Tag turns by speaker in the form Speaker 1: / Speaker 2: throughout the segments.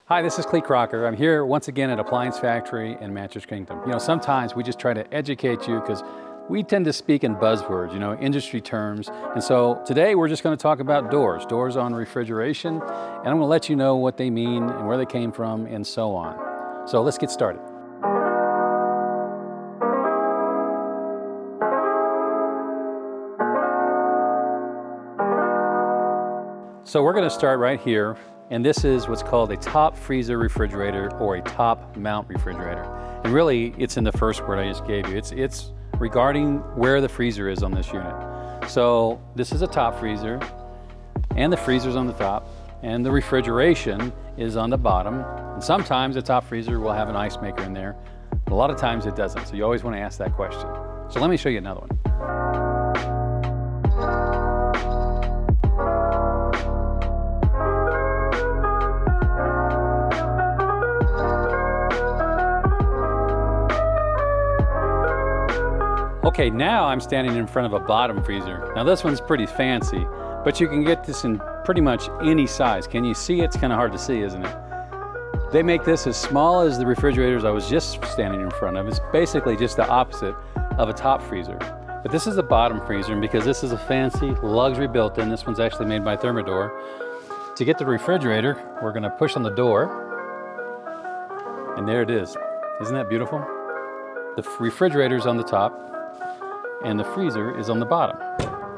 Speaker 1: Hi, this is Cleat Crocker. I'm here once again at Appliance Factory in Mattress Kingdom. You know, sometimes we just try to educate you because we tend to speak in buzzwords, you know, industry terms. And so today we're just going to talk about doors on refrigeration, and I'm going to let you know what they mean and where they came from and so on. So let's get started. So we're going to start right here. And this is what's called a top freezer refrigerator or a top mount refrigerator. And really, it's in the first word I just gave you. It's regarding where the freezer is on this unit. So this is a top freezer, and the freezer's on the top, and the refrigeration is on the bottom. And sometimes the top freezer will have an ice maker in there, but a lot of times it doesn't. So you always want to ask that question. So let me show you another one. Okay, now I'm standing in front of a bottom freezer. Now this one's pretty fancy, but you can get this in pretty much any size. Can you see it? It's kind of hard to see, isn't it? They make this as small as the refrigerators I was just standing in front of. It's basically just the opposite of a top freezer. But this is a bottom freezer, and because this is a fancy luxury built-in, this one's actually made by Thermador. To get the refrigerator, we're gonna push on the door, and there it is. Isn't that beautiful? The refrigerator's on the top, and the freezer is on the bottom.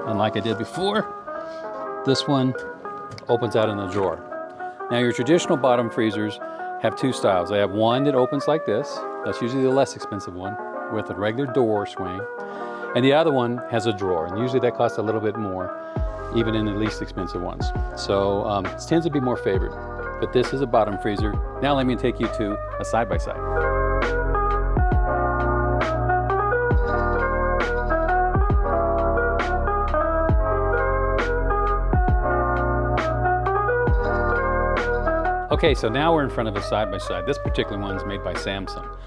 Speaker 1: And like I did before, this one opens out in a drawer. Now your traditional bottom freezers have two styles. They have one that opens like this. That's usually the less expensive one with a regular door swing. And the other one has a drawer. And usually that costs a little bit more, even in the least expensive ones. So it tends to be more favored. But this is a bottom freezer. Now let me take you to a side-by-side. Okay, so now we're in front of a side-by-side. This particular one's made by Samsung.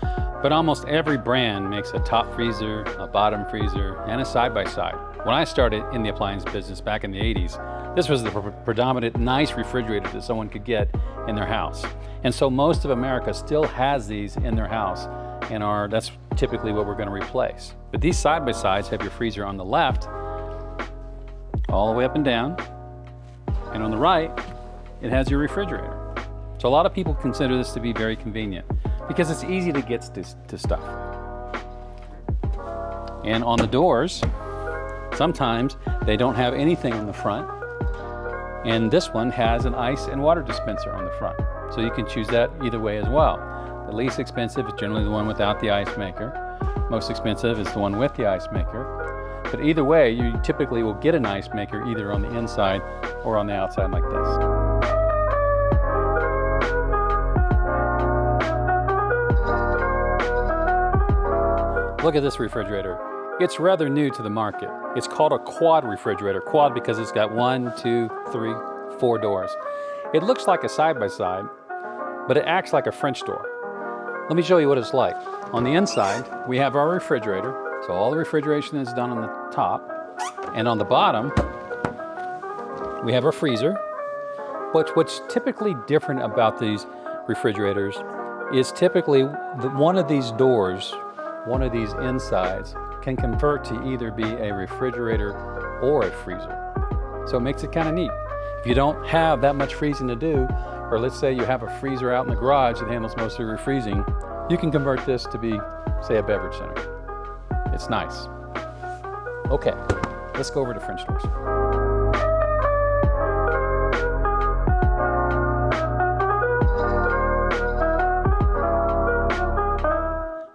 Speaker 1: But almost every brand makes a top freezer, a bottom freezer, and a side-by-side. When I started in the appliance business back in the 80s, this was the predominant nice refrigerator that someone could get in their house. And so most of America still has these in their house, and that's typically what we're gonna replace. But these side-by-sides have your freezer on the left, all the way up and down, and on the right, it has your refrigerator. So a lot of people consider this to be very convenient because it's easy to get to stuff. And on the doors, sometimes they don't have anything on the front. And this one has an ice and water dispenser on the front. So you can choose that either way as well. The least expensive is generally the one without the ice maker. Most expensive is the one with the ice maker. But either way, you typically will get an ice maker either on the inside or on the outside like this. Look at this refrigerator. It's rather new to the market. It's called a quad refrigerator. Quad because it's got 1, 2, 3, 4 doors. It looks like a side-by-side, but it acts like a French door. Let me show you what it's like. On the inside, we have our refrigerator. So all the refrigeration is done on the top. And on the bottom, we have our freezer. But what's typically different about these refrigerators is typically one of these doors, one of these insides can convert to either be a refrigerator or a freezer. So it makes it kind of neat. If you don't have that much freezing to do, or let's say you have a freezer out in the garage that handles most of your freezing, you can convert this to be, say, a beverage center. It's nice. Okay, let's go over to French doors.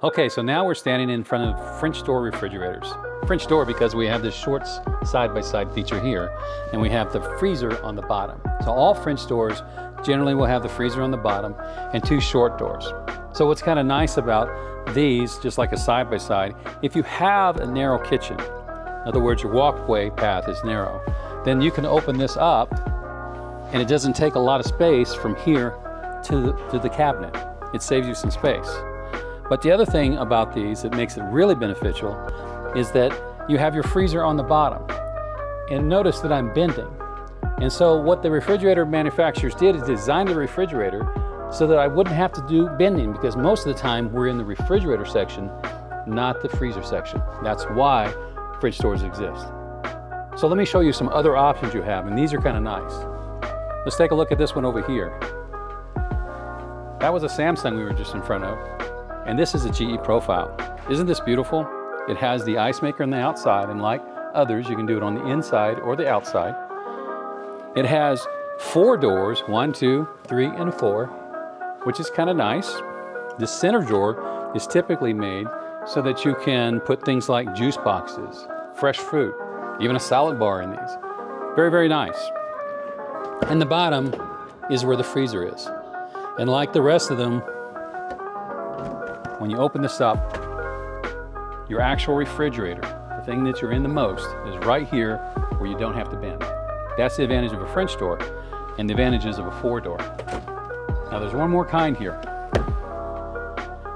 Speaker 1: Okay, so now we're standing in front of French door refrigerators. French door because we have this short side-by-side feature here, and we have the freezer on the bottom. So all French doors generally will have the freezer on the bottom and 2 short doors. So what's kind of nice about these, just like a side-by-side, if you have a narrow kitchen, in other words, your walkway path is narrow, then you can open this up, and it doesn't take a lot of space from here to the cabinet. It saves you some space. But the other thing about these that makes it really beneficial is that you have your freezer on the bottom. And notice that I'm bending. And so what the refrigerator manufacturers did is design the refrigerator so that I wouldn't have to do bending, because most of the time we're in the refrigerator section, not the freezer section. That's why fridge doors exist. So let me show you some other options you have, and these are kind of nice. Let's take a look at this one over here. That was a Samsung we were just in front of, and this is a GE profile. Isn't this beautiful? It has the ice maker on the outside, and like others, you can do it on the inside or the outside. It has 4 doors, 1, 2, 3, and 4, which is kind of nice. The center drawer is typically made so that you can put things like juice boxes, fresh fruit, even a salad bar in these. Very, very nice. And the bottom is where the freezer is. And like the rest of them, when you open this up, your actual refrigerator, the thing that you're in the most, is right here where you don't have to bend. That's the advantage of a French door and the advantages of a 4-door. Now there's one more kind here.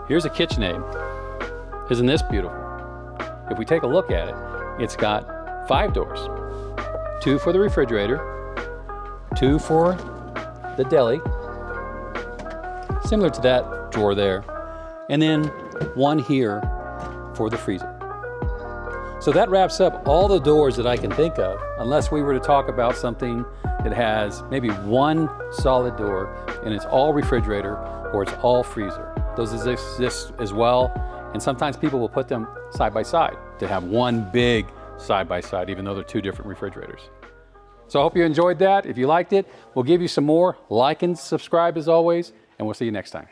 Speaker 1: Here's a KitchenAid. Isn't this beautiful? If we take a look at it, it's got 5 doors. 2 for the refrigerator, 2 for the deli, similar to that drawer there, and then 1 here for the freezer. So that wraps up all the doors that I can think of, unless we were to talk about something that has maybe 1 solid door and it's all refrigerator or it's all freezer. Those exist as well, and sometimes people will put them side by side to have 1 big side by side, even though they're 2 different refrigerators. So I hope you enjoyed that. If you liked it, we'll give you some more. Like and subscribe as always, and we'll see you next time.